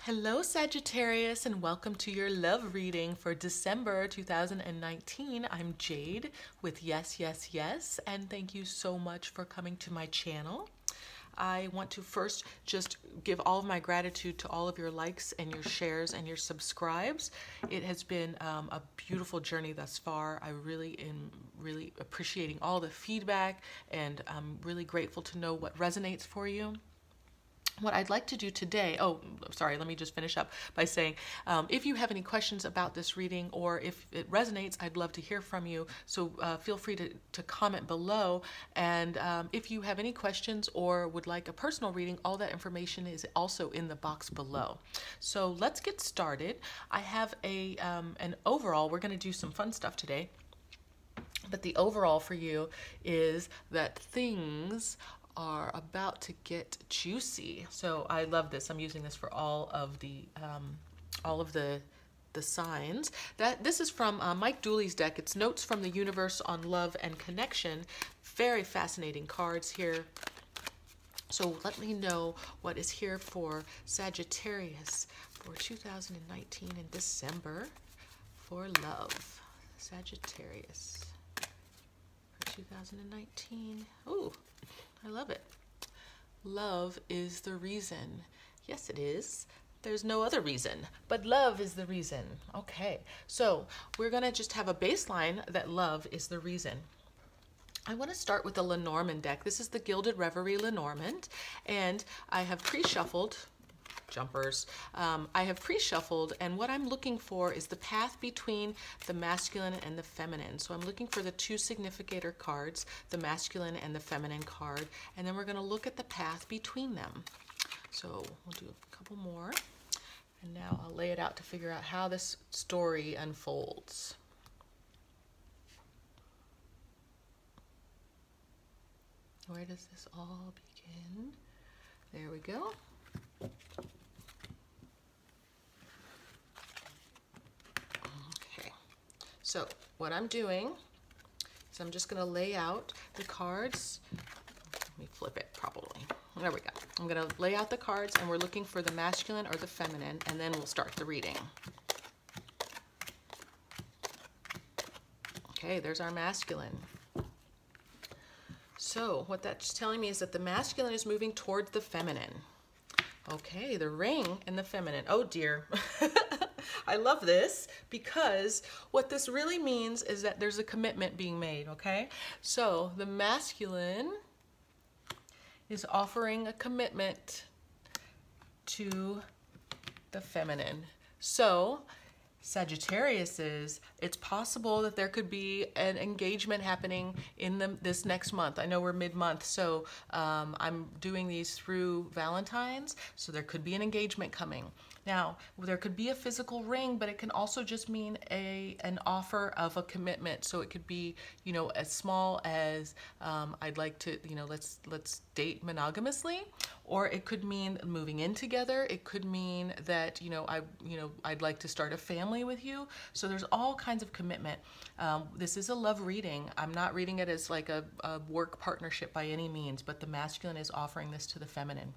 Hello, Sagittarius, and welcome to your love reading for December 2019. I'm Jade with yesYesYes, and thank you so much for coming to my channel. I want to first just give all of my gratitude to all of your likes and your shares and your subscribes. It has been a beautiful journey thus far. I really am really appreciating all the feedback, and I'm really grateful to know what resonates for you. What I'd like to do today, let me just finish up by saying, if you have any questions about this reading or if it resonates, I'd love to hear from you. So feel free to comment below. And if you have any questions or would like a personal reading, all that information is also in the box below. So let's get started. I have an overall. We're going to do some fun stuff today. But the overall for you is that things are about to get juicy. So I love this. I'm using this for all of the signs. This is from Mike Dooley's deck. It's Notes from the Universe on Love and Connection. Very fascinating cards here. So let me know what is here for Sagittarius for 2019 in December for love. Sagittarius for 2019. Ooh, I love it. Love is the reason. Yes, it is. There's no other reason, but love is the reason. Okay, so we're going to just have a baseline that love is the reason. I want to start with the Lenormand deck. This is the Gilded Reverie Lenormand, and I have pre-shuffled jumpers. I have pre-shuffled, and what I'm looking for is the path between the masculine and the feminine. So I'm looking for the two significator cards, the masculine and the feminine card, and then we're going to look at the path between them. So we'll do a couple more, and now I'll lay it out to figure out how this story unfolds. Where does this all begin? There we go. So what I'm doing is I'm just going to lay out the cards. Let me flip it probably. There we go. I'm going to lay out the cards, and we're looking for the masculine or the feminine, and then we'll start the reading. Okay, there's our masculine. So what that's telling me is that the masculine is moving towards the feminine. Okay, the ring and the feminine. Oh dear. I love this because what this really means is that there's a commitment being made, okay? So the masculine is offering a commitment to the feminine. So Sagittarius it's possible that there could be an engagement happening in this next month. I know we're mid-month, so I'm doing these through Valentine's, so there could be an engagement coming. Now, there could be a physical ring, but it can also just mean an offer of a commitment. So it could be, as small as I'd like to, let's date monogamously, or it could mean moving in together. It could mean that, I'd like to start a family with you. So there's all kinds of commitment. This is a love reading. I'm not reading it as like a work partnership by any means, but the masculine is offering this to the feminine.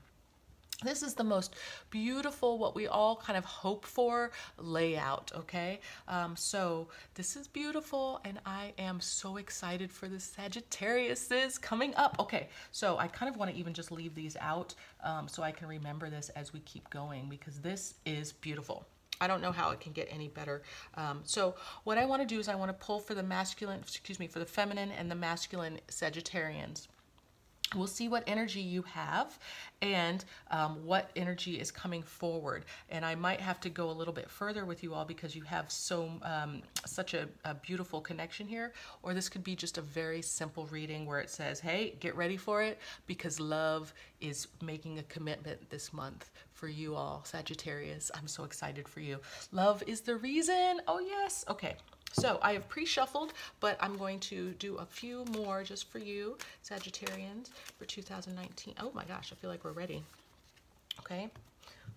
This is the most beautiful, what we all kind of hope for layout, okay? So this is beautiful, and I am so excited for the Sagittariuses coming up. Okay, so I kind of want to even just leave these out so I can remember this as we keep going, because this is beautiful. I don't know how it can get any better. So what I want to do is I want to pull for the for the feminine and the masculine Sagittarians. We'll see what energy you have and what energy is coming forward. And I might have to go a little bit further with you all because you have such a beautiful connection here. Or this could be just a very simple reading where it says, hey, get ready for it because love is making a commitment this month for you all, Sagittarius. I'm so excited for you. Love is the reason. Oh, yes. Okay. So I have pre-shuffled, but I'm going to do a few more just for you, Sagittarians, for 2019. Oh my gosh, I feel like we're ready. Okay.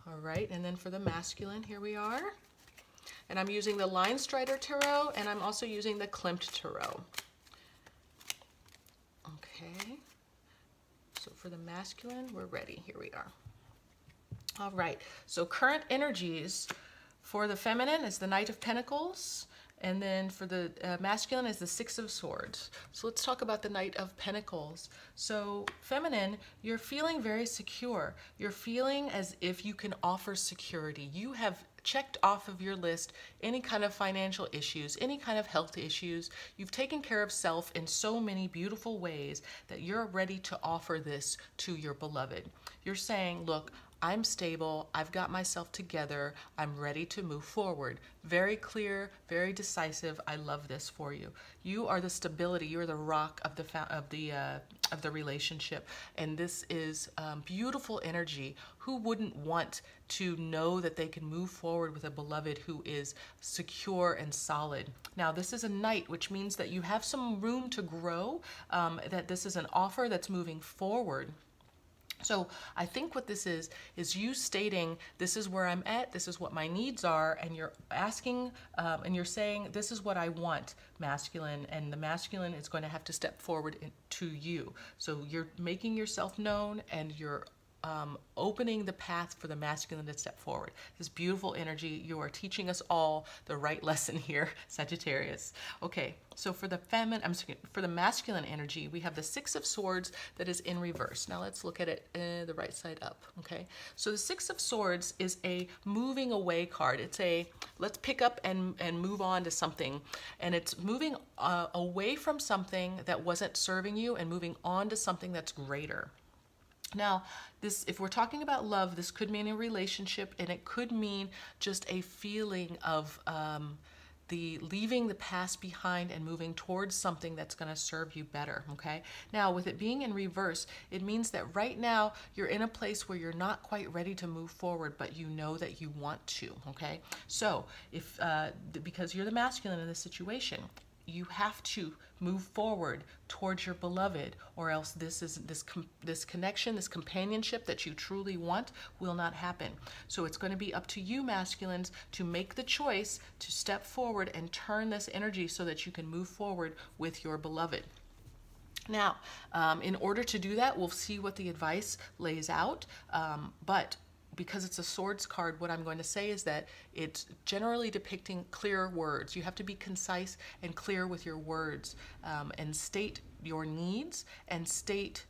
All right. And then for the masculine, here we are. And I'm using the Line Strider Tarot, and I'm also using the Klimt Tarot. Okay. So for the masculine, we're ready. Here we are. All right, so current energies for the feminine is the Knight of Pentacles, and then for the masculine is the Six of Swords. So let's talk about the Knight of Pentacles. So feminine, you're feeling very secure. You're feeling as if you can offer security. You have checked off of your list any kind of financial issues, any kind of health issues. You've taken care of self in so many beautiful ways that you're ready to offer this to your beloved. You're saying, look, I'm stable, I've got myself together, I'm ready to move forward. Very clear, very decisive. I love this for you. You are the stability, you're the rock of the relationship, and this is beautiful energy. Who wouldn't want to know that they can move forward with a beloved who is secure and solid? Now, this is a knight, which means that you have some room to grow, that this is an offer that's moving forward. So I think what this is you stating, this is where I'm at, this is what my needs are, and you're asking, and you're saying, this is what I want, masculine, and the masculine is going to have to step forward to you. So you're making yourself known, and you're opening the path for the masculine to step forward. This beautiful energy, you are teaching us all the right lesson here, Sagittarius. Okay, so for the for the masculine energy, we have the Six of Swords that is in reverse. Now let's look at it the right side up, okay? So the Six of Swords is a moving away card. It's a, let's pick up and move on to something. And it's moving away from something that wasn't serving you and moving on to something that's greater. Now, this, if we're talking about love, this could mean a relationship, and it could mean just a feeling of the leaving the past behind and moving towards something that's going to serve you better, okay? Now, with it being in reverse, it means that right now you're in a place where you're not quite ready to move forward, but you know that you want to, okay? So, if because you're the masculine in this situation, you have to move forward towards your beloved, or else this connection, this companionship that you truly want will not happen. So it's going to be up to you, masculines, to make the choice to step forward and turn this energy so that you can move forward with your beloved. Now, in order to do that, we'll see what the advice lays out, but because it's a swords card, what I'm going to say is that it's generally depicting clear words. You have to be concise and clear with your words, and state your needs and state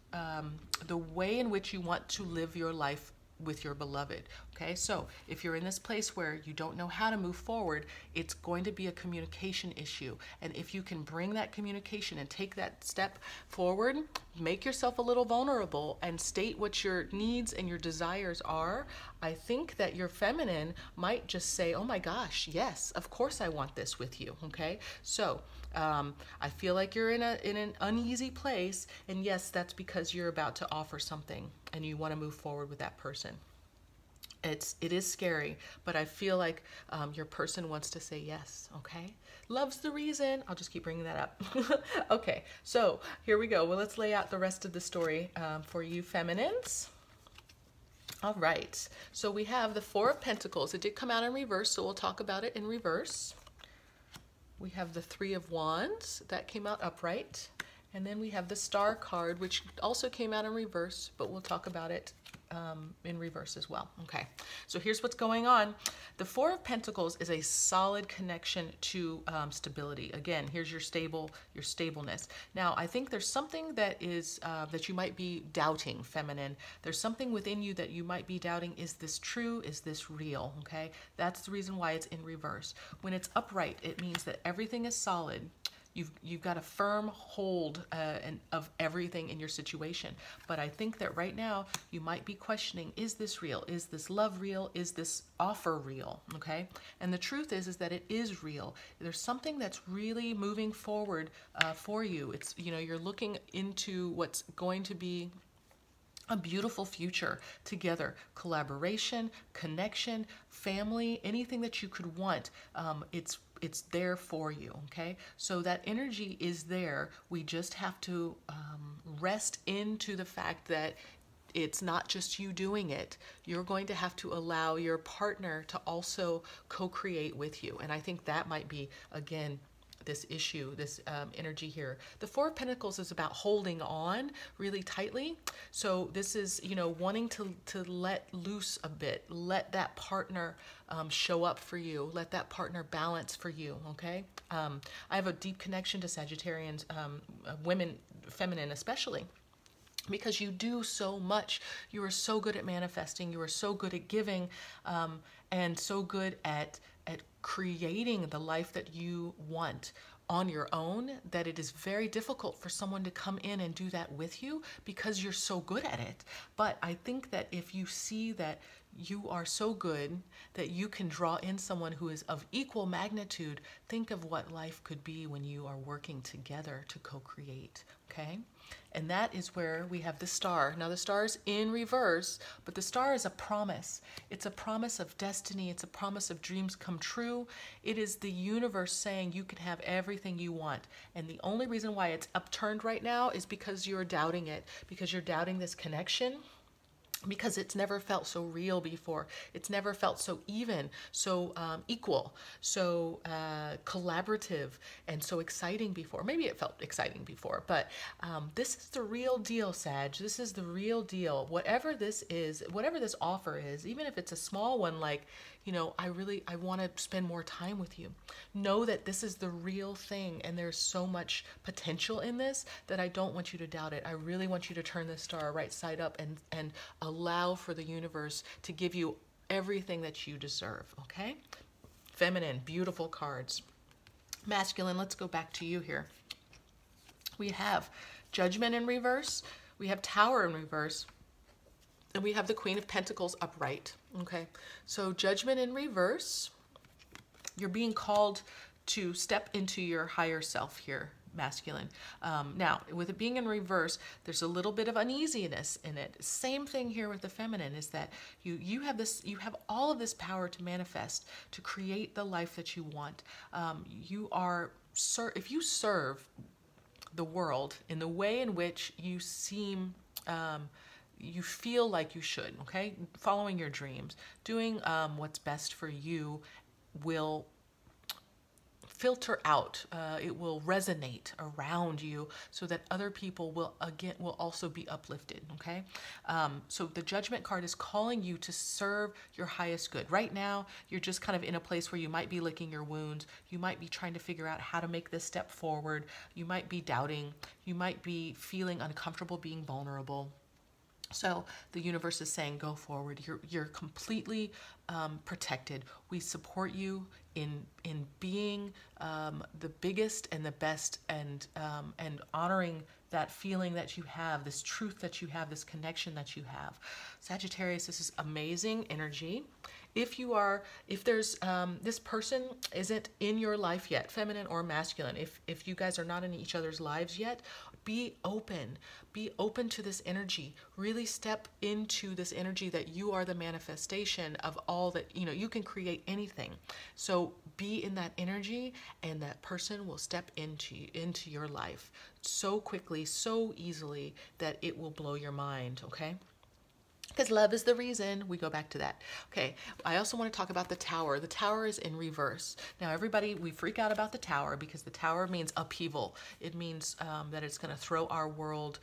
the way in which you want to live your life with your beloved. Okay, so if you're in this place where you don't know how to move forward, it's going to be a communication issue. And if you can bring that communication and take that step forward, make yourself a little vulnerable and state what your needs and your desires are, I think that your feminine might just say, oh my gosh, yes, of course I want this with you. Okay, so I feel like you're in an uneasy place, and yes, that's because you're about to offer something and you want to move forward with that person. It is scary, but I feel like your person wants to say yes, okay? Love's the reason. I'll just keep bringing that up. Okay, so here we go. Well, let's lay out the rest of the story for you feminines. All right, so we have the Four of Pentacles. It did come out in reverse, so we'll talk about it in reverse. We have the Three of Wands. That came out upright. And then we have the Star card, which also came out in reverse, but we'll talk about it in reverse as well. Okay, so here's what's going on. The Four of Pentacles is a solid connection to stability. Again, here's your stableness. Now, I think there's something that is that you might be doubting, feminine. There's something within you that you might be doubting. Is this true? Is this real? Okay, that's the reason why it's in reverse. When it's upright, it means that everything is solid. You've got a firm hold of everything in your situation. But I think that right now you might be questioning, is this real? Is this love real? Is this offer real? Okay? And the truth is that it is real. There's something that's really moving forward for you. It's, you know, you're looking into what's going to be a beautiful future together. Collaboration, connection, family, anything that you could want. It's there for you, okay? So that energy is there. We just have to rest into the fact that it's not just you doing it. You're going to have to allow your partner to also co-create with you. And I think that might be, again, this issue, this energy here. The Four of Pentacles is about holding on really tightly. So this is, you know, wanting to let loose a bit, let that partner show up for you, let that partner balance for you, okay? I have a deep connection to Sagittarians, women, feminine especially, because you do so much. You are so good at manifesting. You are so good at giving, and so good at creating the life that you want on your own, that it is very difficult for someone to come in and do that with you because you're so good at it. But I think that if you see that you are so good that you can draw in someone who is of equal magnitude, think of what life could be when you are working together to co-create, okay? And that is where we have the star. Now the star is in reverse, but the star is a promise. It's a promise of destiny. It's a promise of dreams come true. It is the universe saying you can have everything you want. And the only reason why it's upturned right now is because you're doubting it, because you're doubting this connection, because it's never felt so real before. It's never felt so even, so equal, so collaborative, and so exciting before. Maybe it felt exciting before, but this is the real deal, Sag. This is the real deal. Whatever this is, whatever this offer is, even if it's a small one, like, you know, I want to spend more time with you. Know that this is the real thing, and there's so much potential in this that I don't want you to doubt it. I really want you to turn this star right side up and allow for the universe to give you everything that you deserve, okay? Feminine, beautiful cards. Masculine, let's go back to you here. We have Judgment in reverse, we have Tower in reverse, and we have the Queen of Pentacles upright, okay? So Judgment in reverse, you're being called to step into your higher self here, masculine. Now, with it being in reverse, there's a little bit of uneasiness in it. Same thing here with the feminine, is that you have all of this power to manifest, to create the life that you want. If you serve the world in the way in which you seem, you feel like you should, okay? Following your dreams, doing what's best for you will filter out. It will resonate around you so that other people will also be uplifted, okay? So the Judgment card is calling you to serve your highest good. Right now, you're just kind of in a place where you might be licking your wounds. You might be trying to figure out how to make this step forward. You might be doubting. You might be feeling uncomfortable being vulnerable. So the universe is saying, go forward. You're completely protected. We support you in being the biggest and the best, and honoring that feeling that you have, this truth that you have, this connection that you have. Sagittarius, this is amazing energy. If there's this person isn't in your life yet, feminine or masculine, if you guys are not in each other's lives yet, be open to this energy. Really step into this energy that you are the manifestation of all that, you can create anything. So be in that energy, and that person will step into your life so quickly, so easily, that it will blow your mind, okay? Because love is the reason. We go back to that. Okay, I also want to talk about the Tower. The Tower is in reverse. Now, everybody, we freak out about the Tower because the Tower means upheaval. It means that it's going to throw our world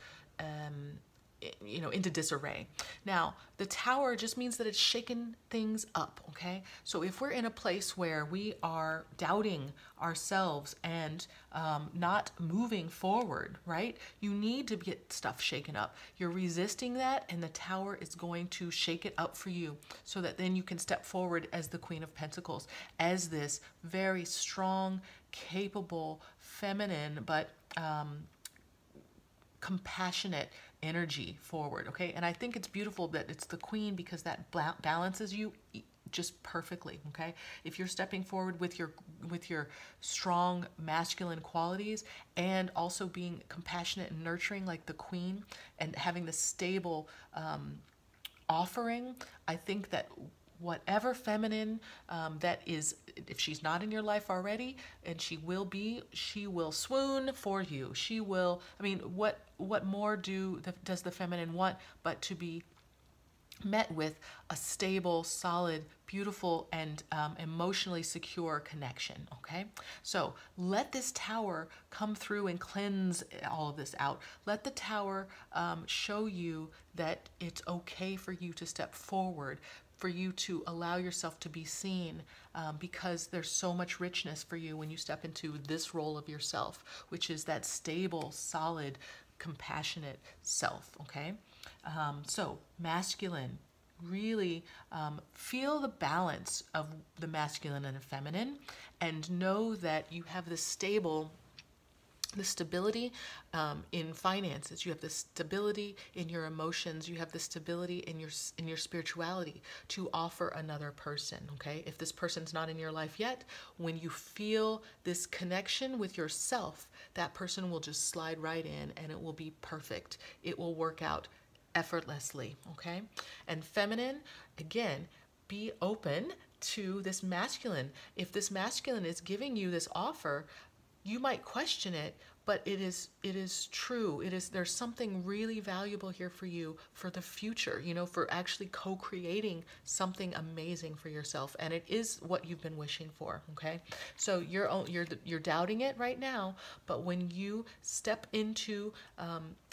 into disarray. Now, the Tower just means that it's shaken things up, okay? So if we're in a place where we are doubting ourselves and not moving forward, right? You need to get stuff shaken up. You're resisting that, and the Tower is going to shake it up for you so that then you can step forward as the Queen of Pentacles, as this very strong, capable, feminine, but compassionate energy forward, okay? And I think it's beautiful that it's the Queen, because that balances you just perfectly, okay? If you're stepping forward with your strong masculine qualities, and also being compassionate and nurturing like the Queen, and having the stable offering, I think that whatever feminine that is, if she's not in your life already, and she will swoon for you. She will, what more does the feminine want but to be met with a stable, solid, beautiful, and emotionally secure connection. Okay, so let this tower come through and cleanse all of this out. Let the tower show you that it's okay for you to step forward, for you to allow yourself to be seen, because there's so much richness for you when you step into this role of yourself, which is that stable, solid, compassionate self. Okay, so masculine, really feel the balance of the masculine and the feminine, and know that you have the stability in finances. You have the stability in your emotions. You have the stability in your spirituality to offer another person. Okay, if this person's not in your life yet, when you feel this connection with yourself, that person will just slide right in, and it will be perfect. It will work out effortlessly. Okay, and feminine, again, be open to this masculine. If this masculine is giving you this offer, you might question it, but it is true. There's something really valuable here for you for the future, for actually co-creating something amazing for yourself, and it is what you've been wishing for. Okay, so you're doubting it right now, but when you step into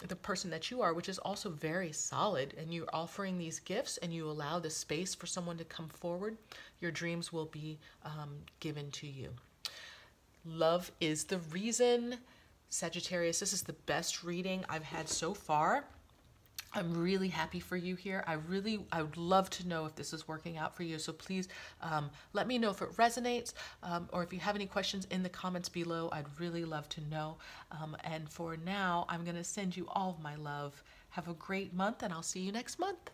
the person that you are, which is also very solid, and you're offering these gifts, and you allow the space for someone to come forward, your dreams will be given to you. Love is the reason. Sagittarius, this is the best reading I've had so far. I'm really happy for you here. I would love to know if this is working out for you. So please let me know if it resonates, or if you have any questions in the comments below. I'd really love to know. And for now, I'm going to send you all of my love. Have a great month, and I'll see you next month.